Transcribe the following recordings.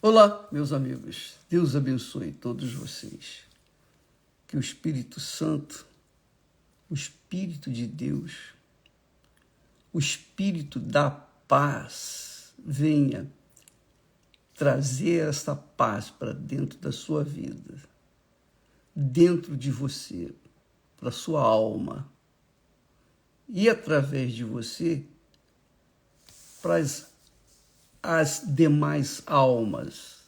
Olá, meus amigos. Deus abençoe todos vocês. Que o Espírito Santo, o Espírito de Deus, o Espírito da paz venha trazer essa paz para dentro da sua vida, dentro de você, para a sua alma e através de você para as demais almas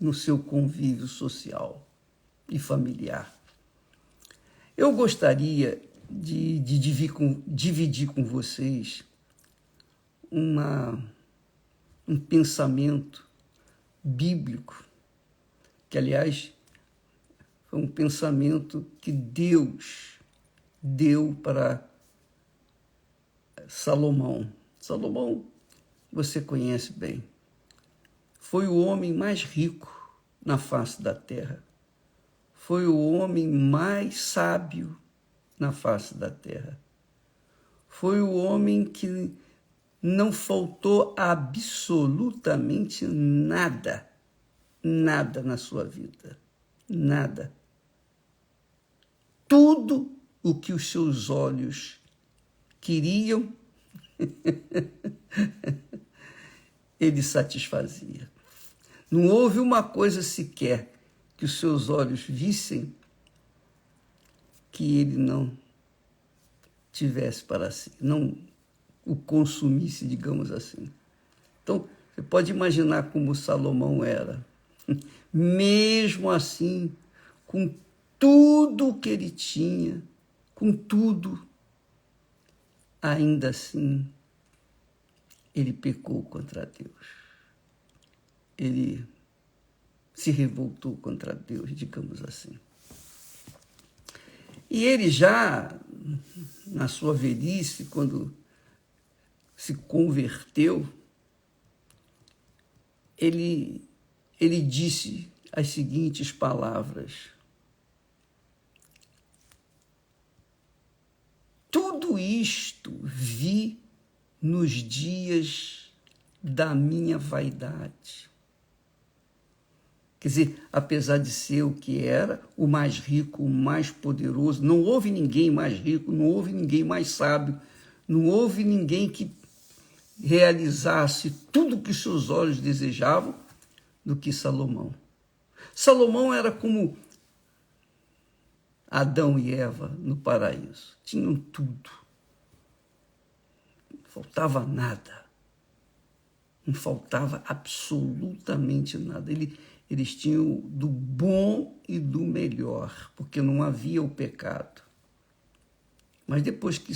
no seu convívio social e familiar. Eu gostaria de dividir com vocês um pensamento bíblico, que, aliás, foi um pensamento que Deus deu para Salomão. Salomão, você conhece bem, foi o homem mais rico na face da terra. Foi o homem mais sábio na face da terra. Foi o homem que não faltou absolutamente nada, nada na sua vida, nada. Tudo o que os seus olhos queriam, ele satisfazia. Não houve uma coisa sequer que os seus olhos vissem que ele não tivesse para si, não o consumisse, digamos assim. Então, você pode imaginar como Salomão era. Mesmo assim, com tudo o que ele tinha, com tudo, ainda assim, ele pecou contra Deus. Ele se revoltou contra Deus, digamos assim. E ele já, na sua velhice, quando se converteu, ele disse as seguintes palavras: tudo isto vi nos dias da minha vaidade. Quer dizer, apesar de ser o que era, o mais rico, o mais poderoso, não houve ninguém mais rico, não houve ninguém mais sábio, não houve ninguém que realizasse tudo o que seus olhos desejavam do que Salomão. Salomão era como Adão e Eva no paraíso. Tinham tudo. Não faltava nada. Não faltava absolutamente nada. Eles tinham do bom e do melhor, porque não havia o pecado. Mas depois que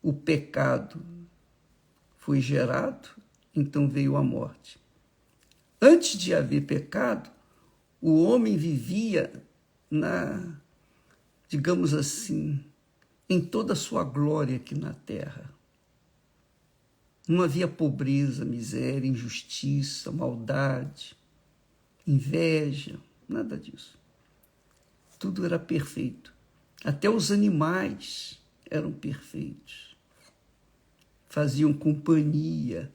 o pecado foi gerado, então veio a morte. Antes de haver pecado, o homem vivia digamos assim, em toda a sua glória aqui na terra. Não havia pobreza, miséria, injustiça, maldade, inveja, nada disso. Tudo era perfeito. Até os animais eram perfeitos. Faziam companhia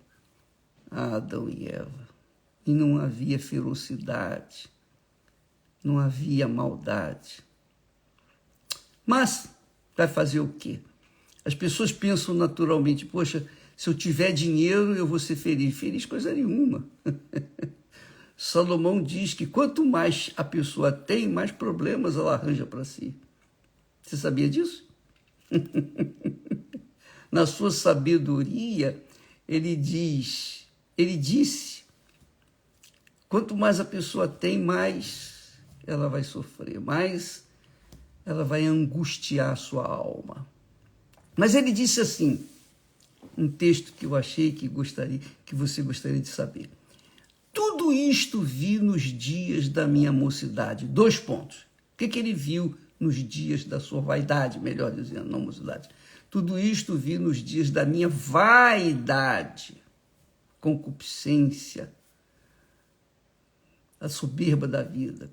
a Adão e Eva. E não havia ferocidade, não havia maldade. Mas vai fazer o quê? As pessoas pensam naturalmente, poxa, se eu tiver dinheiro eu vou ser feliz. Feliz coisa nenhuma. Salomão diz que quanto mais a pessoa tem, mais problemas ela arranja para si. Você sabia disso? Na sua sabedoria, ele disse, quanto mais a pessoa tem, mais ela vai sofrer, mais ela vai angustiar a sua alma. Mas ele disse assim, um texto que eu achei que você gostaria de saber. Tudo isto vi nos dias da minha mocidade. 2 pontos. O que ele viu nos dias da sua vaidade, melhor dizendo, não mocidade? Tudo isto vi nos dias da minha vaidade, concupiscência, a soberba da vida,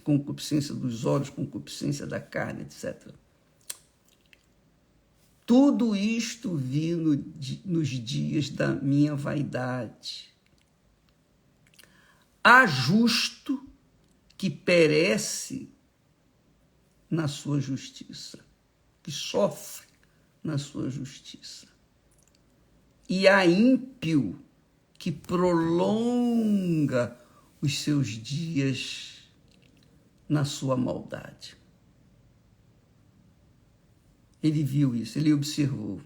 concupiscência dos olhos, concupiscência da carne, etc. Tudo isto vi nos dias da minha vaidade. há justo que perece na sua justiça, que sofre na sua justiça. E há ímpio que prolonga os seus dias na sua maldade. Ele viu isso, ele observou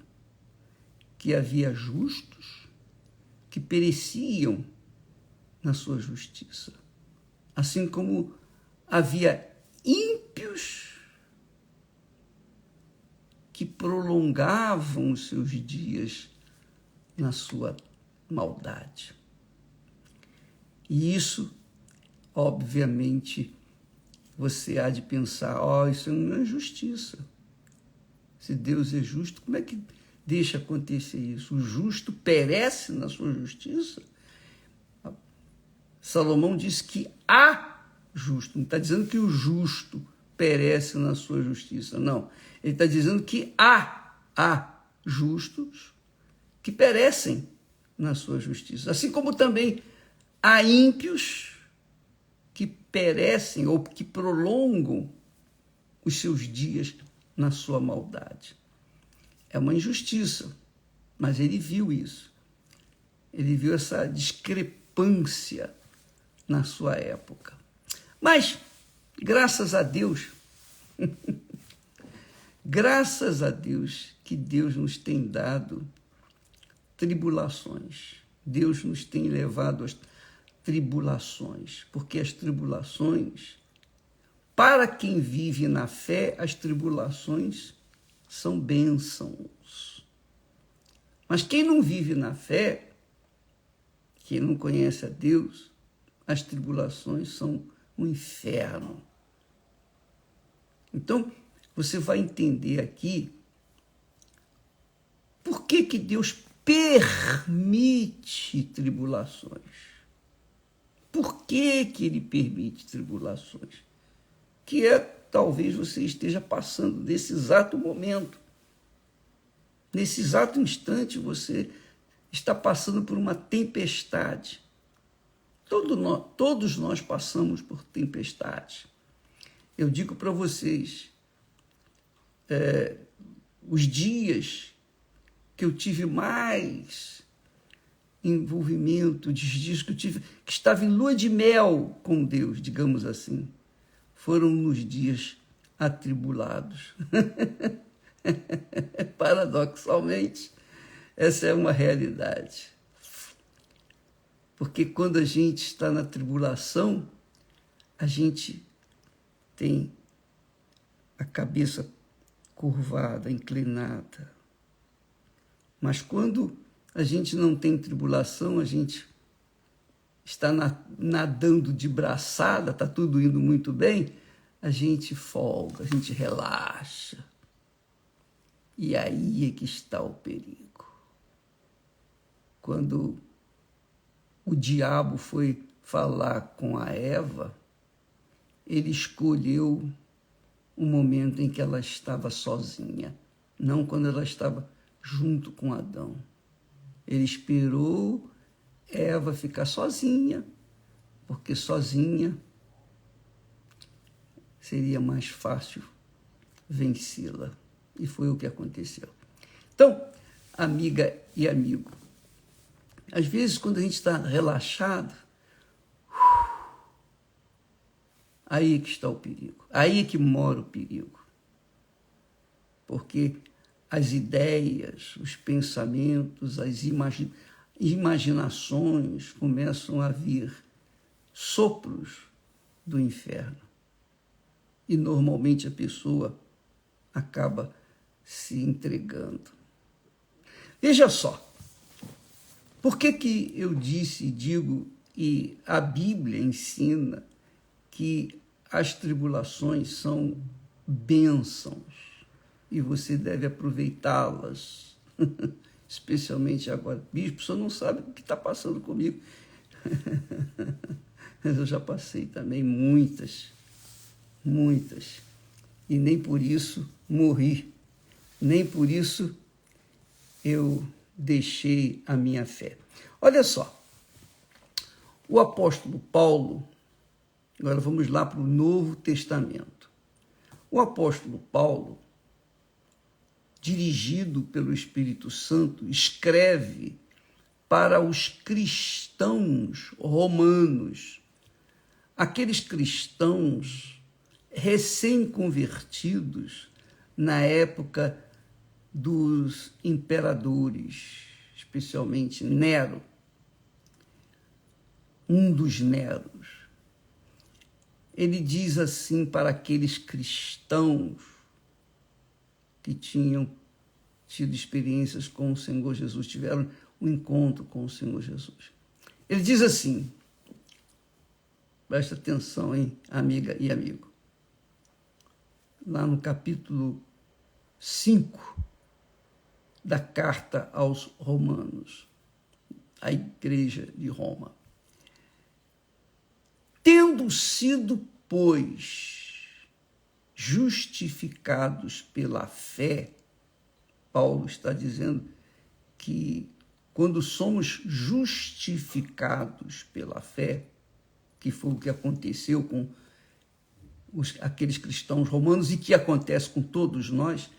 que havia justos que pereciam na sua justiça, assim como havia ímpios que prolongavam os seus dias na sua maldade. E isso, obviamente, você há de pensar, isso não é justiça. Se Deus é justo, como é que deixa acontecer isso? O justo perece na sua justiça? Salomão diz que há justo, não está dizendo que o justo perece na sua justiça, não. Ele está dizendo que há justos que perecem na sua justiça, assim como também há ímpios que perecem ou que prolongam os seus dias na sua maldade. É uma injustiça, mas ele viu isso. Ele viu essa discrepância na sua época. Mas, graças a Deus, graças a Deus que Deus nos tem dado tribulações. Deus nos tem levado às tribulações, porque as tribulações, para quem vive na fé, as tribulações são bênçãos. Mas quem não vive na fé, quem não conhece a Deus, as tribulações são um inferno. Então, você vai entender aqui por que Deus permite tribulações. Por que Ele permite tribulações? Que talvez você esteja passando nesse exato momento. Nesse exato instante, você está passando por uma tempestade. Todos nós passamos por tempestades. Eu digo para vocês, os dias que eu tive mais envolvimento, os dias que eu tive, que estava em lua de mel com Deus, digamos assim, foram nos dias atribulados. Paradoxalmente, essa é uma realidade. Porque quando a gente está na tribulação, a gente tem a cabeça curvada, inclinada. Mas quando a gente não tem tribulação, a gente está nadando de braçada, está tudo indo muito bem, a gente folga, a gente relaxa. E aí é que está o perigo. Quando o diabo foi falar com a Eva, ele escolheu o momento em que ela estava sozinha, não quando ela estava junto com Adão. Ele esperou Eva ficar sozinha, porque sozinha seria mais fácil vencê-la. E foi o que aconteceu. Então, amiga e amigo, às vezes quando a gente está relaxado, aí é que está o perigo. Aí é que mora o perigo. Porque as ideias, os pensamentos, as imaginações começam a vir sopros do inferno. E normalmente a pessoa acaba se entregando. Veja só, por que eu digo, e a Bíblia ensina que as tribulações são bênçãos e você deve aproveitá-las, especialmente agora. Bispo, o senhor não sabe o que está passando comigo. Mas eu já passei também muitas, e nem por isso morri, nem por isso eu deixei a minha fé. Olha só, O apóstolo Paulo, agora vamos lá para o Novo Testamento. O apóstolo Paulo, dirigido pelo Espírito Santo, escreve para os cristãos romanos, aqueles cristãos recém-convertidos na época dos imperadores, especialmente Nero, um dos Neros. Ele diz assim para aqueles cristãos que tinham tido experiências com o Senhor Jesus, tiveram um encontro com o Senhor Jesus. Ele diz assim, presta atenção, hein, amiga e amigo. Lá no capítulo 5 da carta aos Romanos, a igreja de Roma. Tendo sido, pois, justificados pela fé, Paulo está dizendo que quando somos justificados pela fé, que foi o que aconteceu com aqueles cristãos romanos e que acontece com todos nós,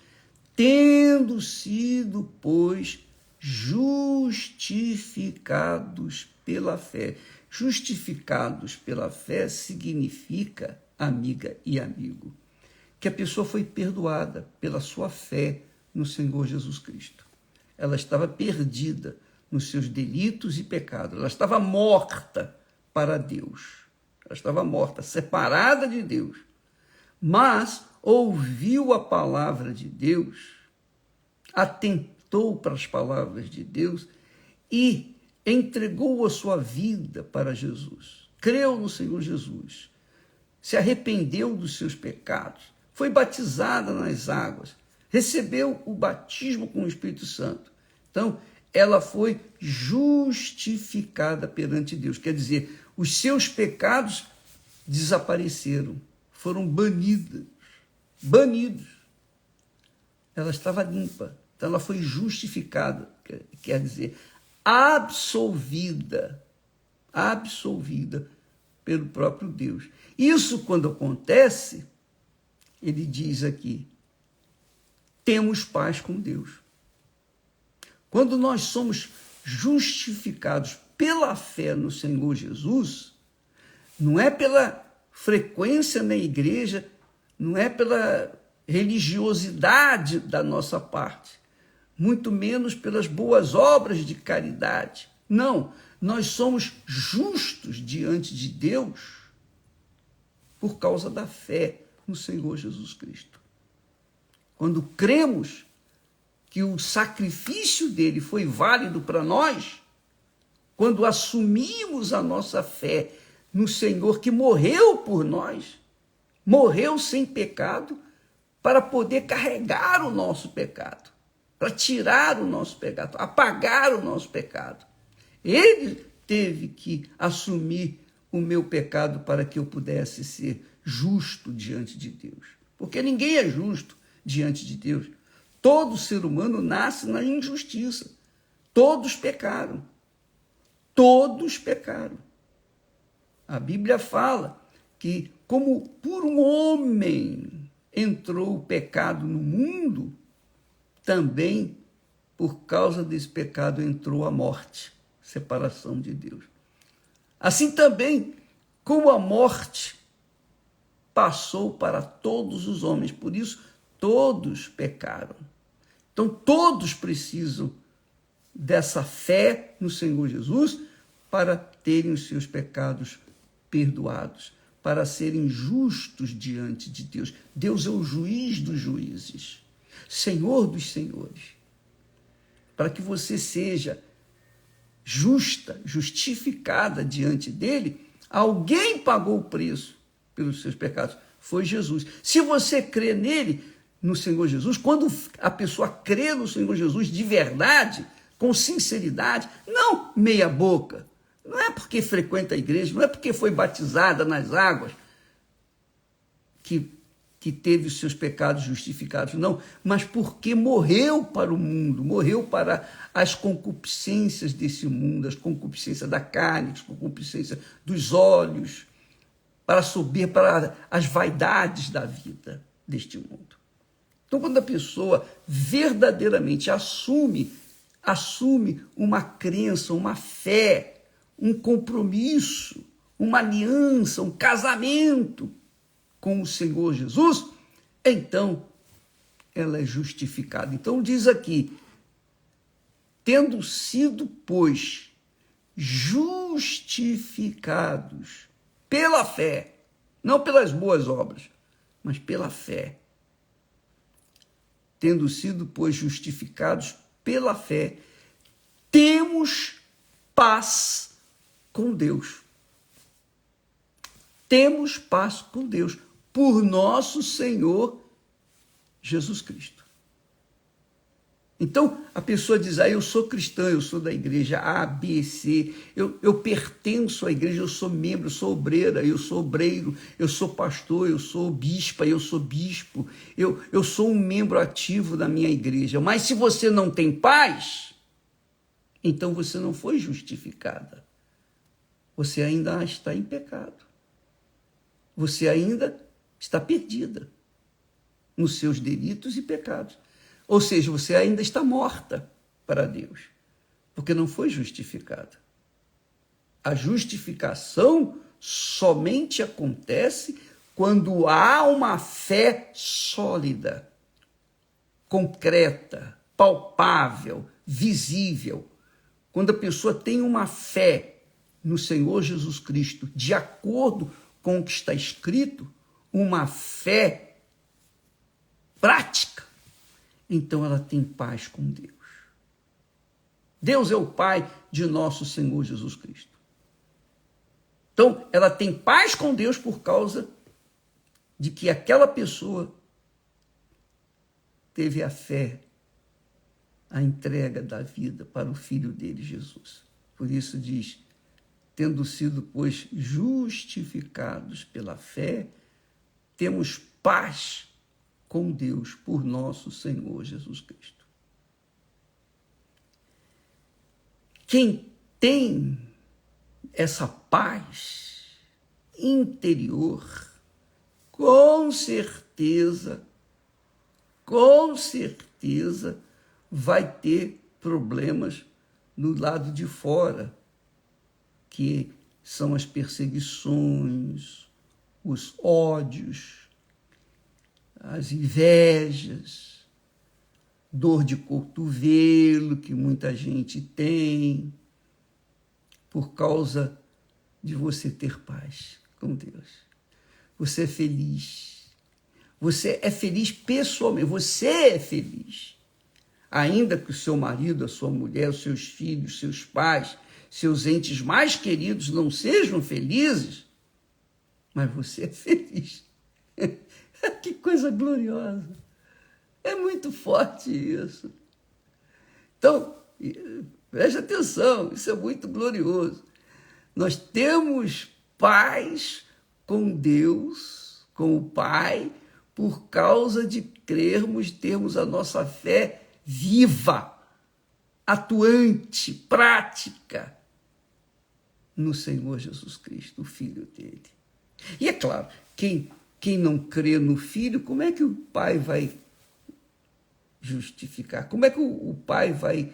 tendo sido, pois, justificados pela fé. Justificados pela fé significa, amiga e amigo, que a pessoa foi perdoada pela sua fé no Senhor Jesus Cristo. Ela estava perdida nos seus delitos e pecados. Ela estava morta para Deus. Ela estava morta, separada de Deus. Mas ouviu a palavra de Deus, atentou para as palavras de Deus e entregou a sua vida para Jesus. Creu no Senhor Jesus. Se arrependeu dos seus pecados. Foi batizada nas águas. Recebeu o batismo com o Espírito Santo. Então, ela foi justificada perante Deus. Quer dizer, os seus pecados desapareceram, foram banidos. Ela estava limpa, então ela foi justificada, quer dizer, absolvida pelo próprio Deus. Isso, quando acontece, ele diz aqui, temos paz com Deus. Quando nós somos justificados pela fé no Senhor Jesus, não é pela frequência na igreja, não é pela religiosidade da nossa parte, muito menos pelas boas obras de caridade. Não, nós somos justos diante de Deus por causa da fé no Senhor Jesus Cristo. Quando cremos que o sacrifício dele foi válido para nós, quando assumimos a nossa fé no Senhor que morreu por nós, morreu sem pecado, para poder carregar o nosso pecado, para tirar o nosso pecado, apagar o nosso pecado. Ele teve que assumir o meu pecado para que eu pudesse ser justo diante de Deus. Porque ninguém é justo diante de Deus. Todo ser humano nasce na injustiça. Todos pecaram. Todos pecaram. A Bíblia fala que, como por um homem entrou o pecado no mundo, também por causa desse pecado entrou a morte, separação de Deus. Assim também, como a morte passou para todos os homens, por isso todos pecaram. Então todos precisam dessa fé no Senhor Jesus para terem os seus pecados perdoados, para serem justos diante de Deus. Deus é o juiz dos juízes, Senhor dos senhores. Para que você seja justa, justificada diante dele, alguém pagou o preço pelos seus pecados, foi Jesus. Se você crê nele, no Senhor Jesus, quando a pessoa crê no Senhor Jesus de verdade, com sinceridade, não meia boca, não é porque frequenta a igreja, não é porque foi batizada nas águas, que que teve os seus pecados justificados, não, mas porque morreu para o mundo, morreu para as concupiscências desse mundo, as concupiscências da carne, as concupiscências dos olhos, para subir para as vaidades da vida deste mundo. Então, quando a pessoa verdadeiramente assume uma crença, uma fé, um compromisso, uma aliança, um casamento com o Senhor Jesus, então ela é justificada. Então diz aqui, tendo sido, pois, justificados pela fé, não pelas boas obras, mas pela fé. Tendo sido, pois, justificados pela fé, temos paz com Deus. Temos paz com Deus por nosso Senhor Jesus Cristo. Então, a pessoa diz, eu sou cristã, eu sou da igreja A, B, C, eu pertenço à igreja, eu sou membro, eu sou obreira, eu sou obreiro, eu sou pastor, eu sou bispa, eu sou bispo, eu sou um membro ativo da minha igreja. Mas se você não tem paz, então você não foi justificada. Você ainda está em pecado. Você ainda está perdida nos seus delitos e pecados. Ou seja, você ainda está morta para Deus, porque não foi justificada. A justificação somente acontece quando há uma fé sólida, concreta, palpável, visível. Quando a pessoa tem uma fé no Senhor Jesus Cristo, de acordo com o que está escrito, uma fé prática, então ela tem paz com Deus. Deus é o Pai de nosso Senhor Jesus Cristo. Então, ela tem paz com Deus por causa de que aquela pessoa teve a fé, a entrega da vida para o Filho dele, Jesus. Por isso diz, tendo sido, pois, justificados pela fé, temos paz com Deus por nosso Senhor Jesus Cristo. Quem tem essa paz interior, com certeza, vai ter problemas no lado de fora, que são as perseguições, os ódios, as invejas, dor de cotovelo que muita gente tem, por causa de você ter paz com Deus. Você é feliz. Você é feliz pessoalmente. Você é feliz. Ainda que o seu marido, a sua mulher, os seus filhos, seus pais, seus entes mais queridos não sejam felizes, mas você é feliz. Que coisa gloriosa. É muito forte isso. Então, preste atenção, isso é muito glorioso. Nós temos paz com Deus, com o Pai, por causa de crermos, termos a nossa fé viva, atuante, prática no Senhor Jesus Cristo, o Filho dele. E é claro, quem não crê no Filho, como é que o Pai vai justificar? Como é que o Pai vai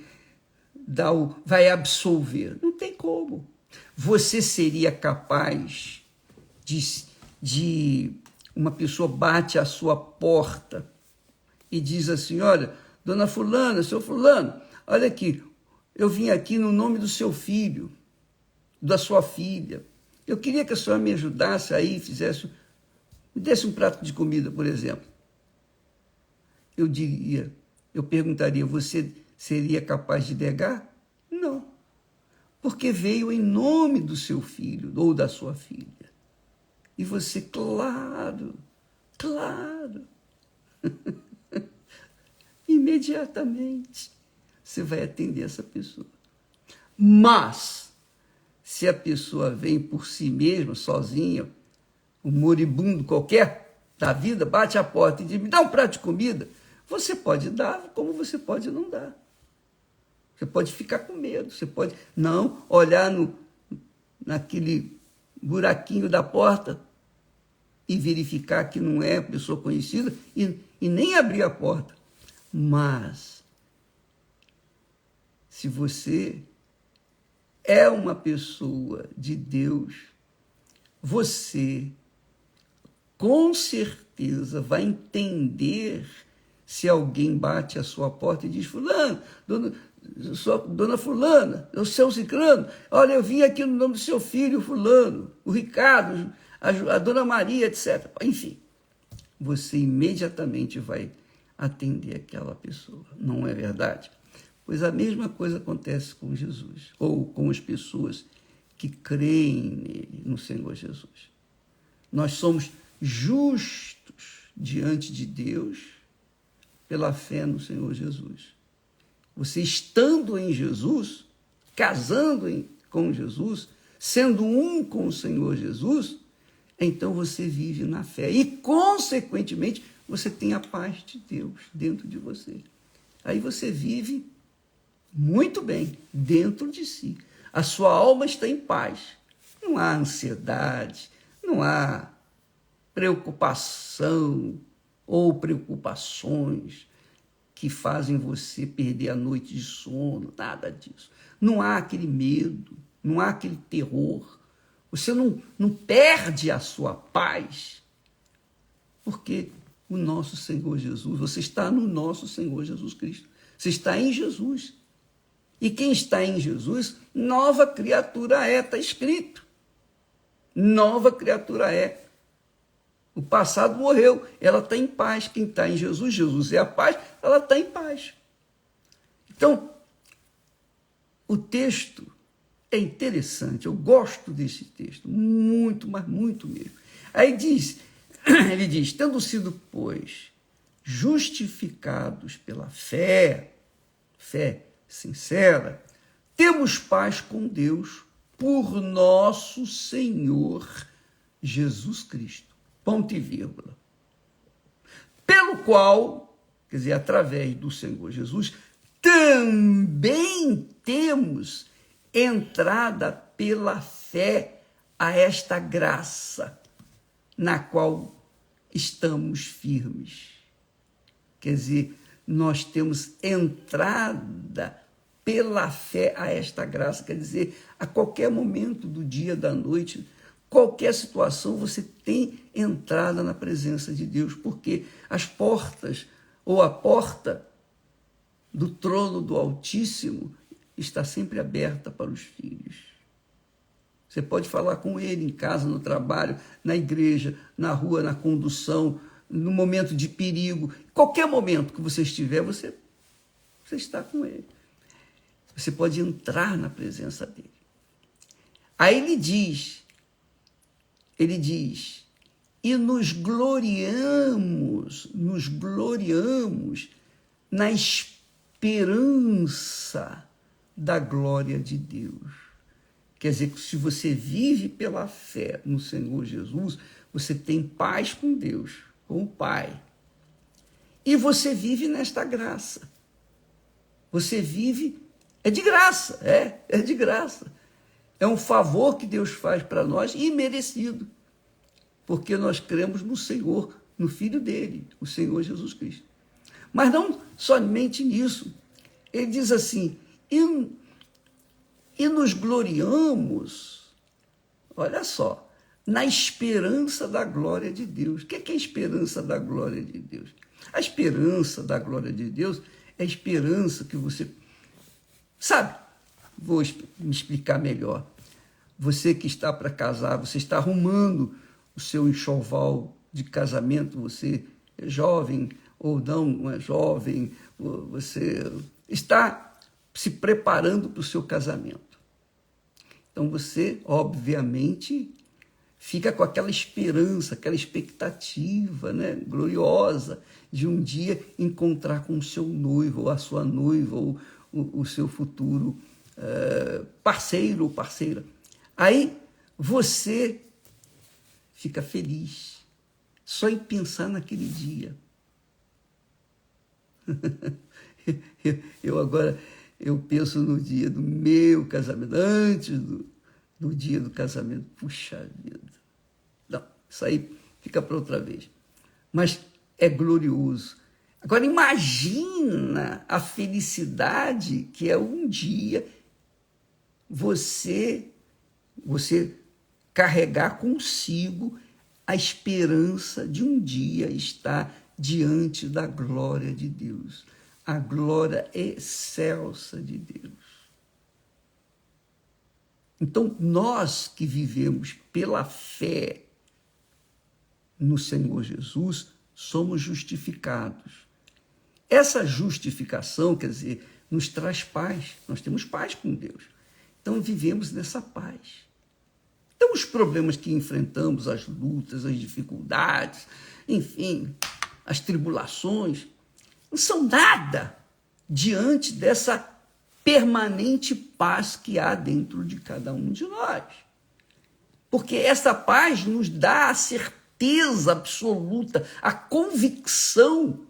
absolver? Não tem como. Você seria capaz de uma pessoa bate à sua porta e diz assim, olha, dona fulana, seu fulano, olha aqui, eu vim aqui no nome do seu filho, da sua filha. Eu queria que a senhora me ajudasse aí, me desse um prato de comida, por exemplo. Eu perguntaria, você seria capaz de negar? Não, porque veio em nome do seu filho ou da sua filha. E você, claro, imediatamente você vai atender essa pessoa. Mas, se a pessoa vem por si mesma, sozinha, um moribundo qualquer, da vida bate a porta e diz, me dá um prato de comida, você pode dar, como você pode não dar. Você pode ficar com medo, você pode não olhar naquele buraquinho da porta e verificar que não é pessoa conhecida e nem abrir a porta. Mas, se você é uma pessoa de Deus, você com certeza vai entender se alguém bate a sua porta e diz, fulano, dona fulana, o seu ciclano, olha, eu vim aqui no nome do seu filho fulano, o Ricardo, a dona Maria, etc. Enfim, você imediatamente vai atender aquela pessoa, não é verdade? Pois a mesma coisa acontece com Jesus, ou com as pessoas que creem nele, no Senhor Jesus. Nós somos justos diante de Deus pela fé no Senhor Jesus. Você estando em Jesus, casando com Jesus, sendo um com o Senhor Jesus, então você vive na fé. E, consequentemente, você tem a paz de Deus dentro de você. Aí você vive muito bem dentro de si. A sua alma está em paz. Não há ansiedade, não há preocupação ou preocupações que fazem você perder a noite de sono, nada disso. Não há aquele medo, não há aquele terror. Você não perde a sua paz, porque o nosso Senhor Jesus, você está no nosso Senhor Jesus Cristo. Você está em Jesus. E quem está em Jesus, nova criatura é, está escrito. Nova criatura é. O passado morreu, ela está em paz. Quem está em Jesus, Jesus é a paz, ela está em paz. Então, o texto é interessante, eu gosto desse texto, muito, mas muito mesmo. Aí ele diz, tendo sido, pois, justificados pela fé sincera, temos paz com Deus por nosso Senhor Jesus Cristo. Ponto e vírgula. Pelo qual, quer dizer, através do Senhor Jesus, também temos entrada pela fé a esta graça, na qual estamos firmes. Quer dizer, nós temos entrada pela fé a esta graça, quer dizer, a qualquer momento do dia, da noite, qualquer situação, você tem entrada na presença de Deus, porque as portas, ou a porta do trono do Altíssimo, está sempre aberta para os filhos. Você pode falar com ele em casa, no trabalho, na igreja, na rua, na condução, no momento de perigo. Qualquer momento que você estiver, você está com ele. Você pode entrar na presença dele. Aí ele diz, e nos gloriamos na esperança da glória de Deus. Quer dizer que se você vive pela fé no Senhor Jesus, você tem paz com Deus, com o Pai. E você vive nesta graça. Você vive, é de graça, é de graça. É um favor que Deus faz para nós, imerecido, porque nós cremos no Senhor, no Filho dele, o Senhor Jesus Cristo. Mas não somente nisso. Ele diz assim, e nos gloriamos, olha só, na esperança da glória de Deus. O que é a esperança da glória de Deus? A esperança da glória de Deus é a esperança que você... Sabe, vou me explicar melhor. Você que está para casar, você está arrumando o seu enxoval de casamento, você é jovem ou não é jovem, você está se preparando para o seu casamento. Então você, obviamente, fica com aquela esperança, aquela expectativa, né, gloriosa de um dia encontrar com o seu noivo, ou a sua noiva, ou o seu futuro parceiro ou parceira. Aí você fica feliz. só em pensar naquele dia. Eu penso no dia do meu casamento, antes do dia do casamento. Puxa vida. Não, isso aí fica para outra vez. Mas é glorioso. Agora imagina a felicidade que é um dia você carregar consigo a esperança de um dia estar diante da glória de Deus, a glória excelsa de Deus. Então, nós que vivemos pela fé no Senhor Jesus, somos justificados. Essa justificação, quer dizer, nos traz paz. Nós temos paz com Deus. Então, vivemos nessa paz. Então, os problemas que enfrentamos, as lutas, as dificuldades, enfim, as tribulações, não são nada diante dessa permanente paz que há dentro de cada um de nós. Porque essa paz nos dá a certeza absoluta, a convicção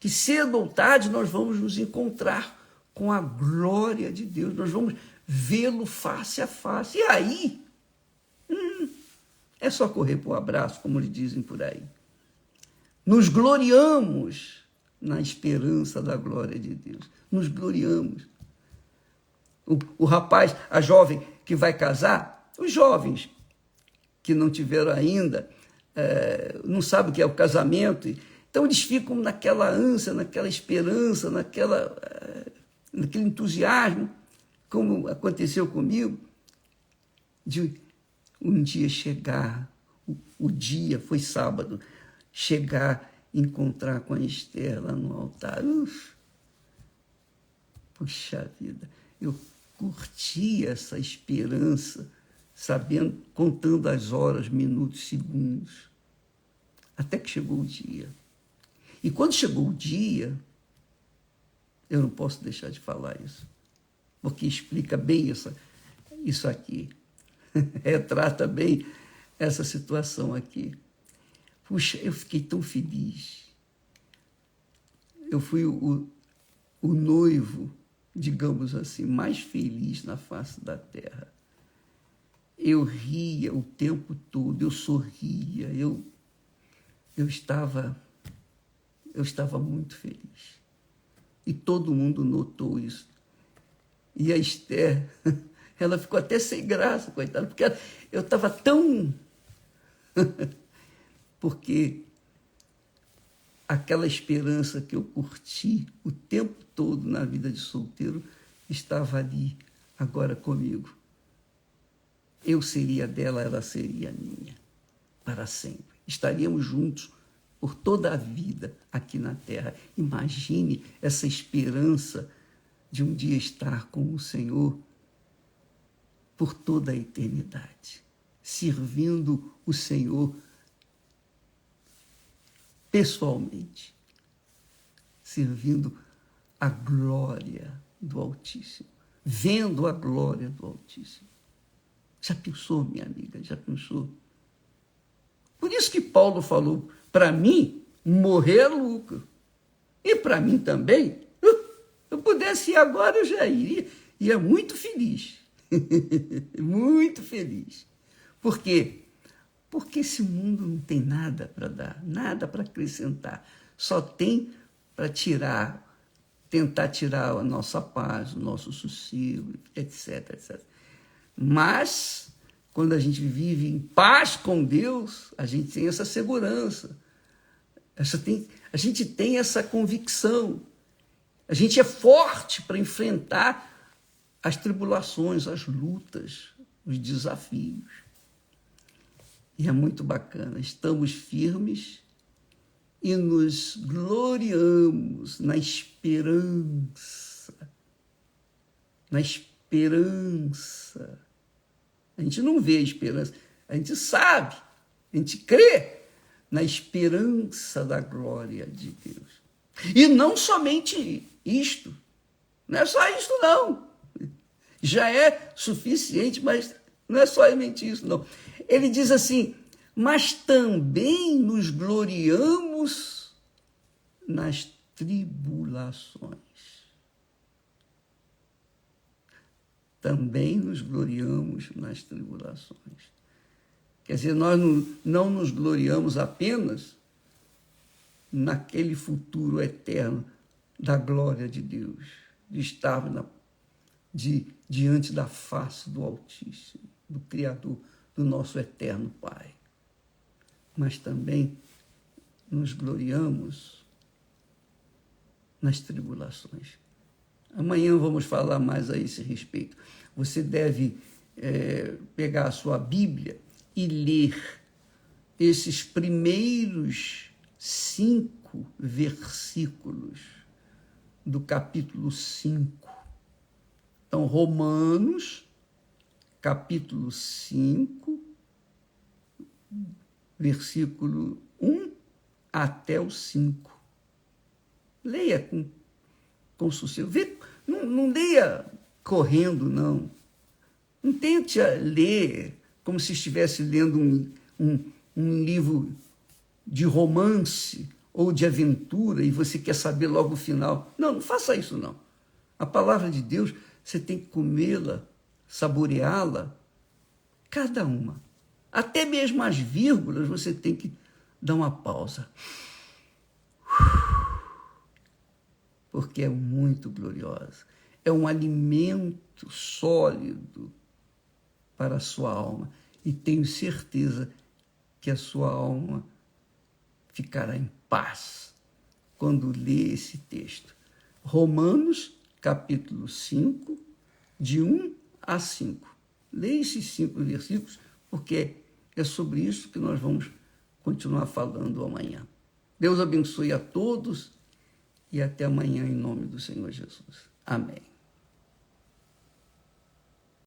que cedo ou tarde nós vamos nos encontrar com a glória de Deus, nós vamos vê-lo face a face. E aí, é só correr para o abraço, como eles dizem por aí. Nos gloriamos na esperança da glória de Deus. Nos gloriamos. O rapaz, a jovem que vai casar, os jovens que não tiveram ainda, não sabem o que é o casamento, então eles ficam naquela ânsia, naquela esperança, naquele entusiasmo, como aconteceu comigo, de um dia chegar, o dia foi sábado, chegar, encontrar com a Esther lá no altar. Puxa vida, eu curti essa esperança, sabendo, contando as horas, minutos, segundos, até que chegou o dia. E quando chegou o dia, eu não posso deixar de falar isso, porque explica bem isso aqui, retrata bem essa situação aqui. Puxa, eu fiquei tão feliz. Eu fui o noivo, digamos assim, mais feliz na face da terra. Eu ria o tempo todo, eu sorria, eu estava muito feliz. E todo mundo notou isso. E a Esther, ela ficou até sem graça, coitada, porque eu estava tão... porque aquela esperança que eu curti o tempo todo na vida de solteiro estava ali, agora comigo. Eu seria dela, ela seria minha, para sempre. Estaríamos juntos por toda a vida aqui na terra. Imagine essa esperança de um dia estar com o Senhor por toda a eternidade, servindo o Senhor pessoalmente, servindo a glória do Altíssimo, vendo a glória do Altíssimo. Já pensou, minha amiga? Já pensou? Por isso que Paulo falou, para mim, morrer é lucro. E para mim também, eu pudesse ir agora, eu já iria. Ia muito feliz. Muito feliz. Por quê? Porque esse mundo não tem nada para dar, nada para acrescentar. Só tem para tentar tirar a nossa paz, o nosso sossego, etc, etc. Mas, quando a gente vive em paz com Deus, a gente tem essa segurança. A gente tem essa convicção. A gente é forte para enfrentar as tribulações, as lutas, os desafios. E é muito bacana. Estamos firmes e nos gloriamos na esperança. Na esperança. A gente não vê a esperança, a gente sabe, a gente crê na esperança da glória de Deus. E não somente isto, não é só isto não. Já é suficiente, mas não é somente isso não. Ele diz assim, mas também nos gloriamos nas tribulações. Também nos gloriamos nas tribulações. Quer dizer, nós não nos gloriamos apenas naquele futuro eterno da glória de Deus, de estar diante da face do Altíssimo, do Criador, do nosso eterno Pai. Mas também nos gloriamos nas tribulações. Amanhã vamos falar mais a esse respeito. Você deve pegar a sua Bíblia e ler esses primeiros 5 versículos do capítulo 5. Então, Romanos, capítulo 5, versículo 1 até o 5. Leia com sossego. Não leia correndo, não. Não tente ler como se estivesse lendo um livro de romance ou de aventura e você quer saber logo o final. Não faça isso, não. A palavra de Deus, você tem que comê-la, saboreá-la, cada uma. Até mesmo as vírgulas você tem que dar uma pausa. Porque é muito gloriosa. É um alimento sólido para a sua alma. E tenho certeza que a sua alma ficará em paz quando lê esse texto. Romanos, capítulo 5, de 1 a 5. Leia esses 5 versículos, porque é sobre isso que nós vamos continuar falando amanhã. Deus abençoe a todos e até amanhã em nome do Senhor Jesus. Amém.